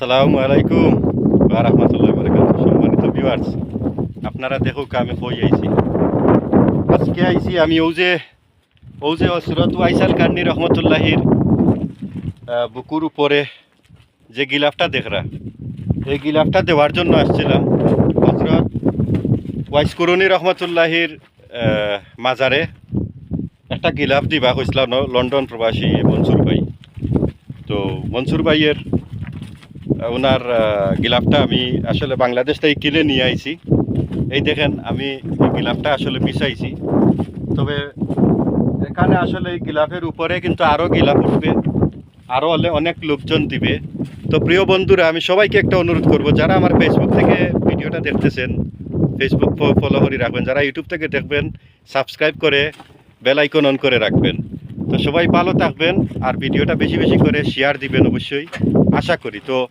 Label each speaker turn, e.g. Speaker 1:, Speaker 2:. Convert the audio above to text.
Speaker 1: আসসালামু আলাইকুম ওয়া রাহমাতুল্লাহি ওয়া বারাকাতুহু। সম্মানিত ভিউয়ার্স, আপনারা দেখুক আমি কই আইছি। আজকে আইছি আমি ও যে হযরত ওয়াইসাল কান্নি রহমতুল্লাহির বুকুর উপরে যে গিলাফটা দেখরা, এই গিলাফটা দেওয়ার জন্য আসছিলাম। হযরত ওয়াইস কুরুনি রহমতুল্লাহির মাজারে একটা গিলাফ দিবা কইছিলাম লন্ডন প্রবাসী মনসুর ভাই। তো মনসুর ভাইয়ের ওনার গিলাফটা আমি আসলে বাংলাদেশ থেকে কিনে নিয়ে আইছি। এই দেখেন আমি এই গিলাফটা আসলে বিছাইছি। তবে এখানে আসলে এই গিলাফের উপরে কিন্তু আরও গিলাফ উঠবে, আরও হলে অনেক লোকজন দিবে। তো প্রিয় বন্ধুরা, আমি সবাইকে একটা অনুরোধ করব, যারা আমার ফেসবুক থেকে ভিডিওটা দেখতেছেন ফেসবুক ফলো করে রাখবেন, যারা ইউটিউব থেকে দেখবেন সাবস্ক্রাইব করে বেল আইকন অন করে রাখবেন। তো সবাই ভালো থাকবেন আর ভিডিওটা বেশি বেশি করে শেয়ার দিবেন অবশ্যই, আশা করি। তো